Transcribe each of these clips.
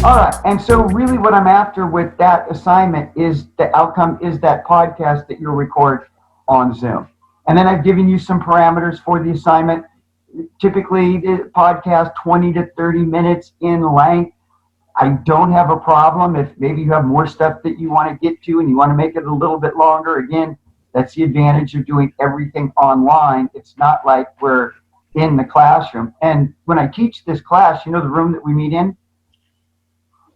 All right, and so really what I'm after with that assignment is the outcome is that podcast that you'll record on Zoom. And then I've given you some parameters for the assignment. Typically, the podcast 20 to 30 minutes in length. I don't have a problem if maybe you have more stuff that you want to get to and you want to make it a little bit longer. Again, that's the advantage of doing everything online. It's not like we're in the classroom. And when I teach this class, the room that we meet in,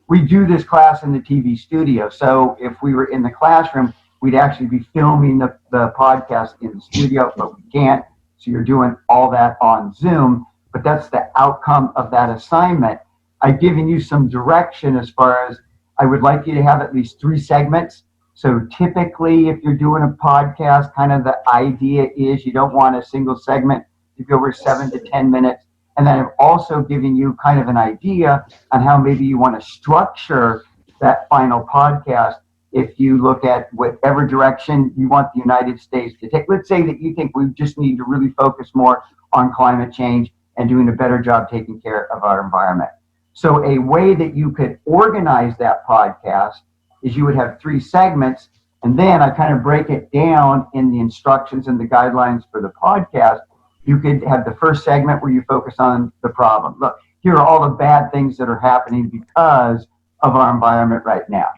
we do this class in the TV studio. So if we were in the classroom, we'd actually be filming the podcast in the studio, but we can't. So you're doing all that on Zoom, but that's the outcome of that assignment. I've given you some direction as far as I would like you to have at least 3 segments. So typically, if you're doing a podcast, kind of the idea is you don't want a single segment to go over 7 to 10 minutes. And then I've also given you kind of an idea on how maybe you want to structure that final podcast if you look at whatever direction you want the United States to take. Let's say that you think we just need to really focus more on climate change and doing a better job taking care of our environment. So a way that you could organize that podcast is you would have 3 segments, and then I kind of break it down in the instructions and the guidelines for the podcast. You could have the first segment where you focus on the problem. Look, here are all the bad things that are happening because of our environment right now.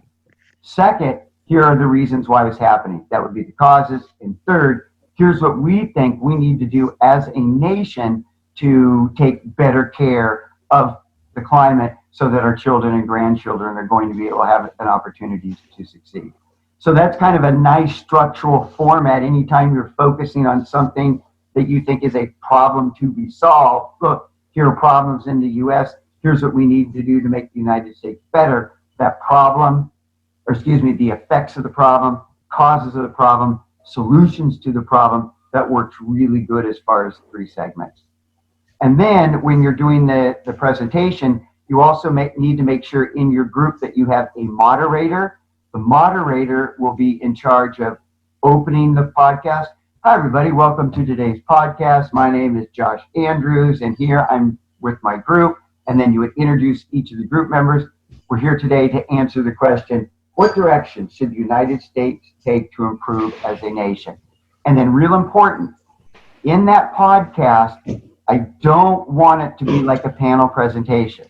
Second, here are the reasons why it's happening. That would be the causes. And third, here's what we think we need to do as a nation to take better care of the climate so that our children and grandchildren are going to be able to have an opportunity to succeed. So that's kind of a nice structural format. Anytime you're focusing on something that you think is a problem to be solved, look, here are problems in the U.S. Here's what we need to do to make the United States better. That problem, the effects of the problem, causes of the problem, solutions to the problem, that works really good as far as 3 segments. And then when you're doing the presentation, you also need to make sure in your group that you have a moderator. The moderator will be in charge of opening the podcast. Hi, everybody. Welcome to today's podcast. My name is Josh Andrews, and here I'm with my group. And then you would introduce each of the group members. We're here today to answer the question, what direction should the United States take to improve as a nation? And then real important, in that podcast, I don't want it to be like a panel presentation.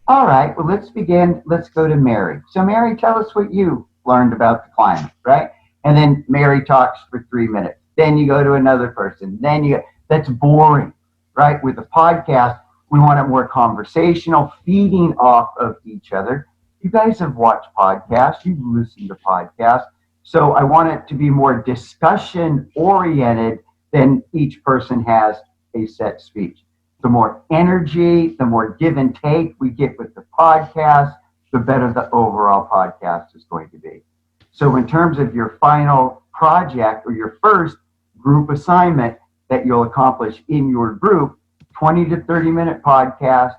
All right, well, let's begin. Let's go to Mary. So Mary, tell us what you learned about the climate, right? And then Mary talks for 3 minutes. Then you go to another person. That's boring, right? With a podcast, we want it more conversational, feeding off of each other. You guys have watched podcasts. You've listened to podcasts. So I want it to be more discussion-oriented than each person has a set speech. The more energy, the more give and take we get with the podcast, the better the overall podcast is going to be. So in terms of your final project or your first group assignment that you'll accomplish in your group, 20 to 30 minute podcast,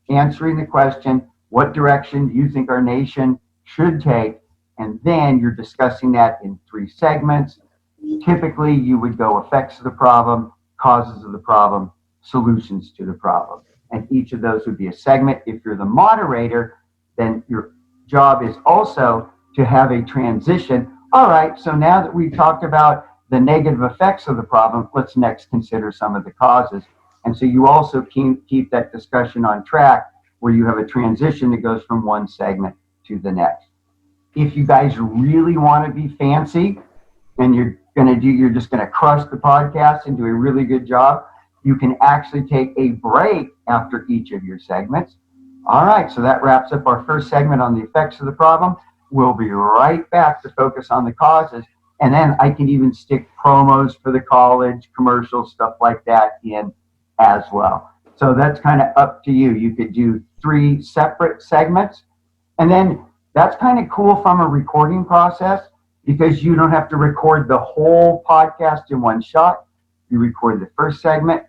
answering the question, what direction do you think our nation should take? And then you're discussing that in 3 segments. Typically, you would go effects of the problem, causes of the problem, solutions to the problem. And each of those would be a segment. If you're the moderator, then your job is also to have a transition. All right, so now that we've talked about the negative effects of the problem, let's next consider some of the causes. And so you also keep that discussion on track where you have a transition that goes from one segment to the next. If you guys really want to be fancy and you're just going to crush the podcast and do a really good job, you can actually take a break after each of your segments. All right, so that wraps up our first segment on the effects of the problem. We'll be right back to focus on the causes. And then I can even stick promos for the college, commercials, stuff like that in as well. So that's kind of up to you. You could do 3 separate segments. And then that's kind of cool from a recording process because you don't have to record the whole podcast in one shot. You record the first segment,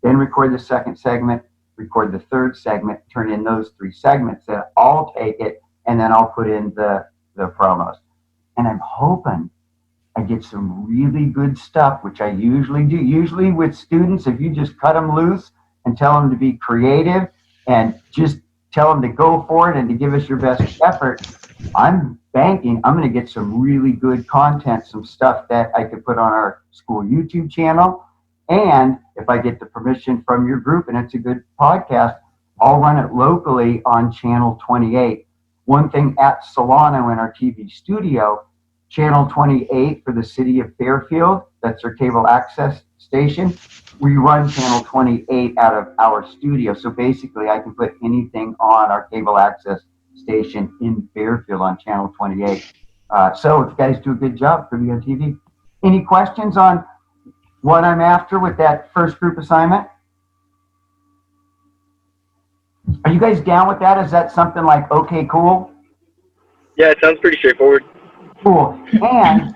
then record the second segment, record the third segment, turn in those 3 segments. Then I'll take it, and then I'll put in the promos. And I'm hoping I get some really good stuff, which I usually do. Usually with students, if you just cut them loose and tell them to be creative, and just tell them to go for it and to give us your best effort, I'm banking I'm going to get some really good content, some stuff that I could put on our school YouTube channel. And if I get the permission from your group and it's a good podcast, I'll run it locally on channel 28. One thing at Solano in our TV studio, channel 28 for the city of Fairfield, that's our cable access station. We run channel 28 out of our studio. So basically, I can put anything on our cable access station in Fairfield on channel 28. So if you guys do a good job, for me on TV. Any questions on what I'm after with that first group assignment? Are you guys down with that? Is that something like, okay, cool? Yeah, it sounds pretty straightforward. Cool. And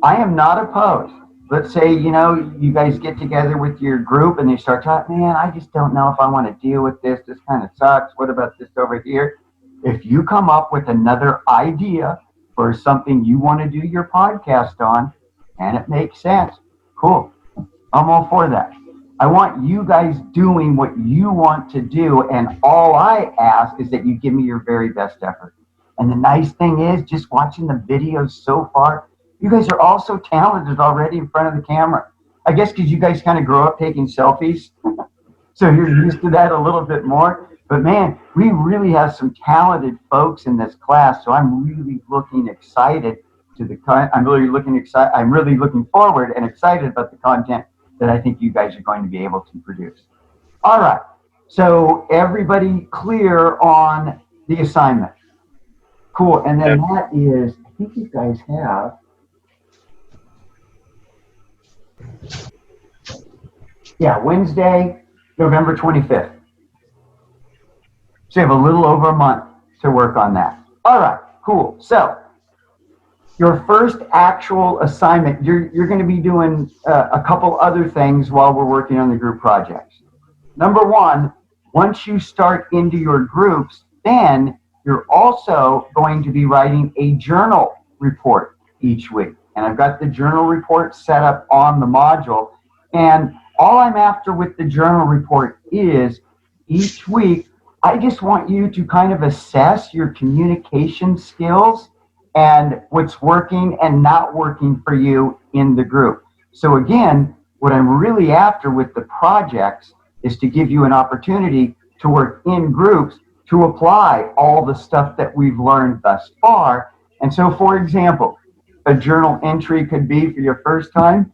I am not opposed. Let's say, you guys get together with your group and they start talking, man, I just don't know if I want to deal with this. This kind of sucks. What about this over here? If you come up with another idea for something you want to do your podcast on and it makes sense, cool. I'm all for that. I want you guys doing what you want to do, and all I ask is that you give me your very best effort. And the nice thing is, just watching the videos so far, you guys are all so talented already in front of the camera. I guess because you guys kind of grow up taking selfies, so you're used to that a little bit more. But man, we really have some talented folks in this class, so I'm really looking excited to the I'm really looking forward and excited about the content that I think you guys are going to be able to produce. All right, so everybody clear on the assignment? Cool, and then that is, I think you guys have, Wednesday, November 25th. So you have a little over a month to work on that. All right, cool. So your first actual assignment, you're going to be doing a couple other things while we're working on the group projects. Number one, once you start into your groups, then you're also going to be writing a journal report each week. And I've got the journal report set up on the module. And all I'm after with the journal report is each week, I just want you to kind of assess your communication skills and what's working and not working for you in the group. So again, what I'm really after with the projects is to give you an opportunity to work in groups to apply all the stuff that we've learned thus far. And so, for example, a journal entry could be for your first time.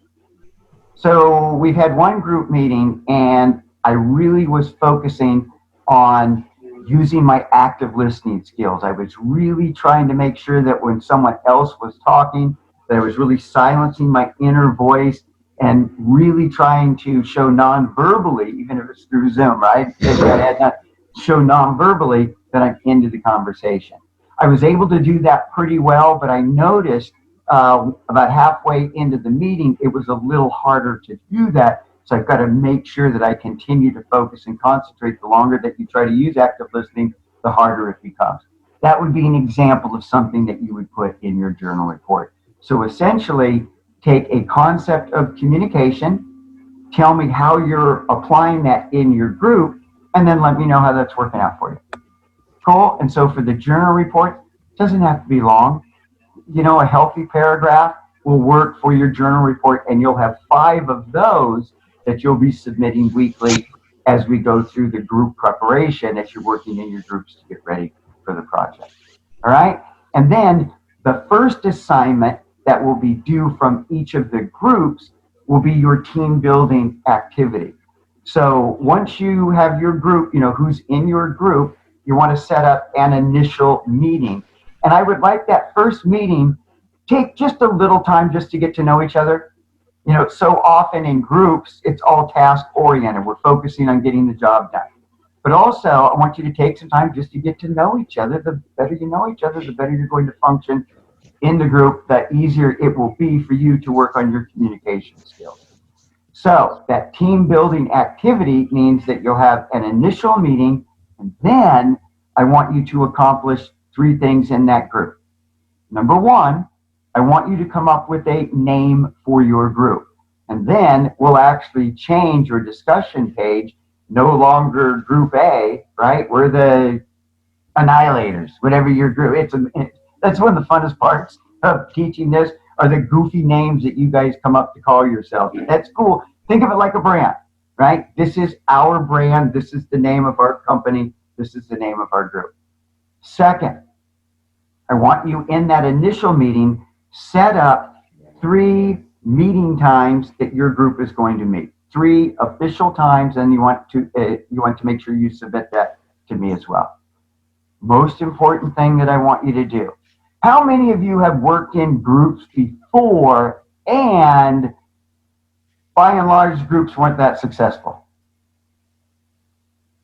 So we've had one group meeting and I really was focusing on using my active listening skills. I was really trying to make sure that when someone else was talking, that I was really silencing my inner voice and really trying to show non-verbally, even if it's through Zoom, right? I had not show non-verbally that I'm into the conversation. I was able to do that pretty well, but I noticed about halfway into the meeting, it was a little harder to do that. So I've got to make sure that I continue to focus and concentrate. The longer that you try to use active listening, the harder it becomes. That would be an example of something that you would put in your journal report. So essentially, take a concept of communication, tell me how you're applying that in your group, and then let me know how that's working out for you. Cool. And so for the journal report, it doesn't have to be long. A healthy paragraph will work for your journal report, and you'll have 5 of those that you'll be submitting weekly as we go through the group preparation as you're working in your groups to get ready for the project. All right. And then the first assignment that will be due from each of the groups will be your team building activity. So once you have your group, who's in your group, you want to set up an initial meeting. And I would like that first meeting take just a little time just to get to know each other. So often in groups, it's all task oriented. We're focusing on getting the job done. But also, I want you to take some time just to get to know each other. The better you know each other, the better you're going to function in the group, the easier it will be for you to work on your communication skills. So that team building activity means that you'll have an initial meeting, and then I want you to accomplish 3 things in that group. Number 1, I want you to come up with a name for your group. And then we'll actually change your discussion page no longer Group A, right? We're the Annihilators, whatever your group. That's one of the funnest parts of teaching this are the goofy names that you guys come up to call yourselves. That's cool. Think of it like a brand, right? This is our brand. This is the name of our company. This is the name of our group. Second, I want you in that initial meeting set up 3 meeting times that your group is going to meet. 3 official times, and you want to make sure you submit that to me as well. Most important thing that I want you to do. How many of you have worked in groups before and by and large groups weren't that successful?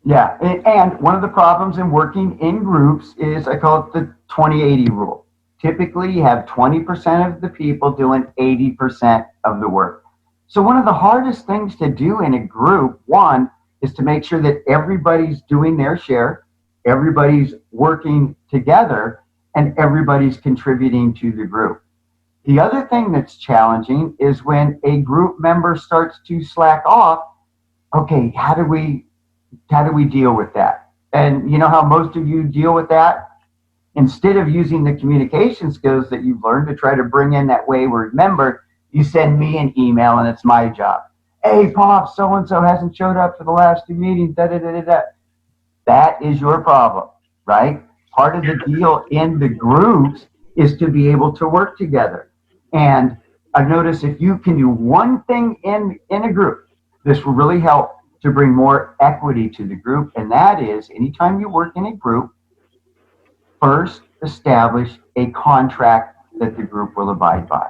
Yeah, and one of the problems in working in groups is I call it the 20-80 rule. Typically, you have 20% of the people doing 80% of the work. So one of the hardest things to do in a group, one, is to make sure that everybody's doing their share, everybody's working together, and everybody's contributing to the group. The other thing that's challenging is when a group member starts to slack off. Okay, how do we deal with that? And you know how most of you deal with that? Instead of using the communication skills that you've learned to try to bring in that wayward member, you send me an email and it's my job. Hey, Pop, so and so hasn't showed up for the last 2 meetings. Da, da, da, da, da. That is your problem, right? Part of the deal in the groups is to be able to work together. And I've noticed if you can do one thing in a group, this will really help to bring more equity to the group. And that is anytime you work in a group, first establish a contract that the group will abide by.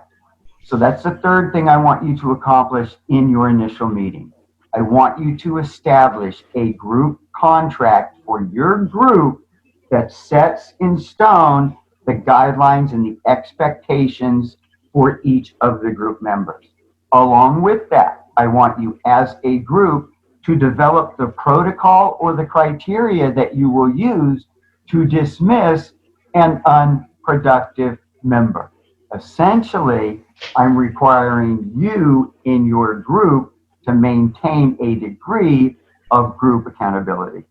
So that's the third thing I want you to accomplish in your initial meeting. I want you to establish a group contract for your group that sets in stone the guidelines and the expectations for each of the group members. Along with that, I want you as a group to develop the protocol or the criteria that you will use to dismiss an unproductive member. Essentially, I'm requiring you in your group to maintain a degree of group accountability.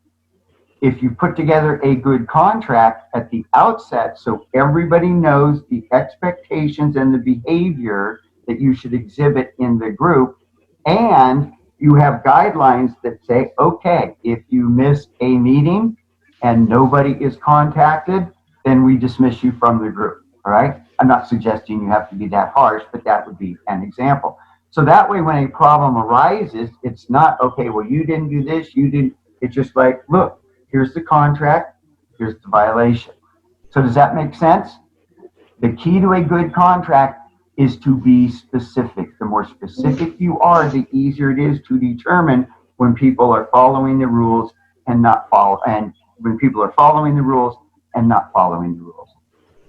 If you put together a good contract at the outset so everybody knows the expectations and the behavior that you should exhibit in the group, and you have guidelines that say, okay, if you miss a meeting and nobody is contacted, then we dismiss you from the group. All right. I'm not suggesting you have to be that harsh, but that would be an example. So that way, when a problem arises, it's not, okay, well, you didn't do this, you didn't. It's just like, look, here's the contract, here's the violation. So does that make sense? The key to a good contract is to be specific. The more specific you are, the easier it is to determine when people are following the rules and when people are following the rules and not following the rules.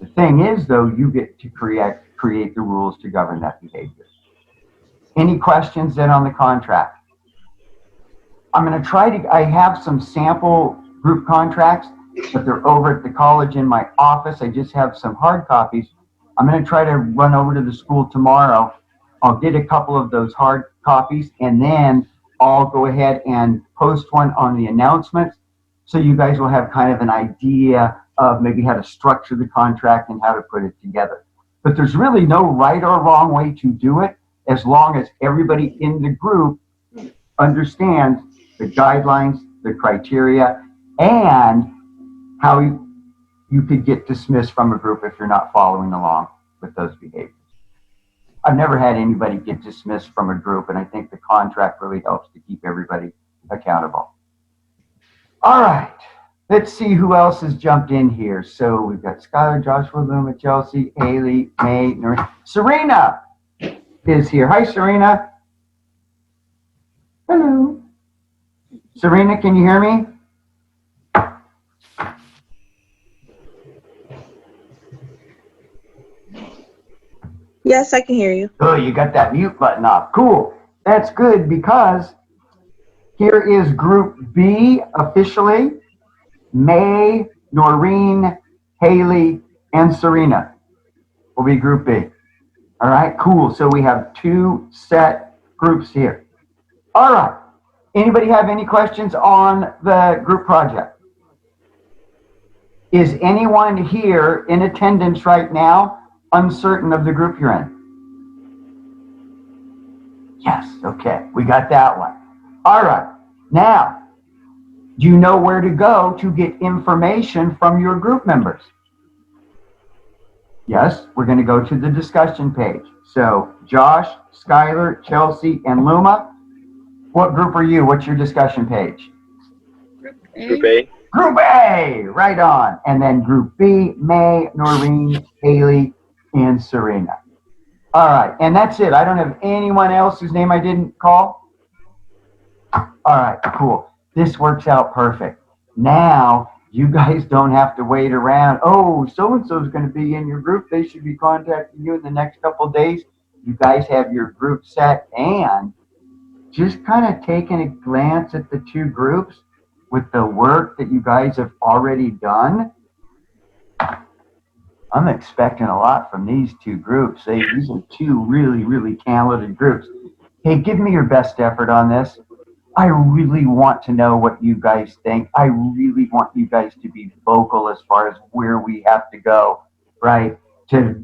The thing is, though, you get to create the rules to govern that behavior. Any questions then on the contract? I'm going to I have some sample group contracts, but they're over at the college in my office. I just have some hard copies. I'm going to try to run over to the school tomorrow. I'll get a couple of those hard copies, and then I'll go ahead and post one on the announcements so you guys will have kind of an idea of maybe how to structure the contract and how to put it together. But there's really no right or wrong way to do it as long as everybody in the group understands the guidelines, the criteria, and how you could get dismissed from a group if you're not following along with those behaviors. I've never had anybody get dismissed from a group, and I think the contract really helps to keep everybody accountable. All right, let's see who else has jumped in here. So we've got Skylar, Joshua, Luma, Chelsea, Haley, May, Serena is here. Hi, Serena. Hello. Serena, can you hear me? Yes, I can hear you. Oh, you got that mute button off. Cool. That's good because here is Group B officially. May, Noreen, Haley, and Serena will be Group B. All right, cool. So we have 2 set groups here. All right. Anybody have any questions on the group project? Is anyone here in attendance right now uncertain of the group you're in? Yes, okay, we got that one. All right, now, do you know where to go to get information from your group members? Yes, we're going to go to the discussion page. So, Josh, Skylar, Chelsea, and Luma, what group are you? What's your discussion page? Group A. Group A, right on. And then Group B, May, Noreen, Haley, and Serena. All right, and that's it. I don't have anyone else whose name I didn't call. All right, cool. This works out perfect. Now, you guys don't have to wait around. Oh, so-and-so is going to be in your group. They should be contacting you in the next couple of days. You guys have your group set, and just kind of taking a glance at the two groups with the work that you guys have already done. I'm expecting a lot from these two groups. These are two really, really talented groups. Hey, give me your best effort on this. I really want to know what you guys think. I really want you guys to be vocal as far as where we have to go, right, to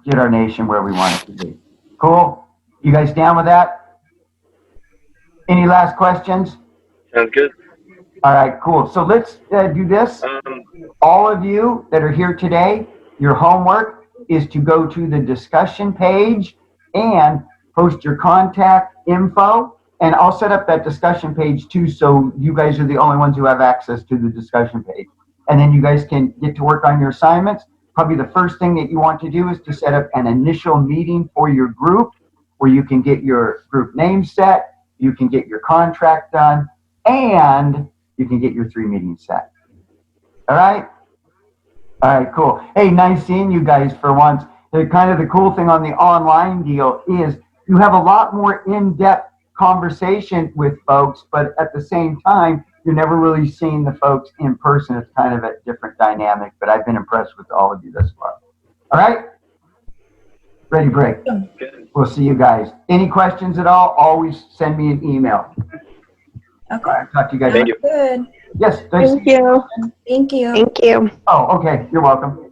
get our nation where we want it to be. Cool? You guys down with that? Any last questions? Sounds good. All right, cool. So let's do this. All of you that are here today, your homework is to go to the discussion page and post your contact info. And I'll set up that discussion page too, so you guys are the only ones who have access to the discussion page. And then you guys can get to work on your assignments. Probably the first thing that you want to do is to set up an initial meeting for your group where you can get your group name set, you can get your contract done, and you can get your 3 meetings set. All right? All right, cool. Hey, nice seeing you guys for once. The cool thing on the online deal is you have a lot more in-depth conversation with folks, but at the same time, you're never really seeing the folks in person. It's kind of a different dynamic, but I've been impressed with all of you thus far. All right? Ready, break. Good. We'll see you guys. Any questions at all, always send me an email. Okay. All right, talk to you guys. Thank you. Good. Yes, Thank you. Thank you. Thank you. Oh, okay. You're welcome.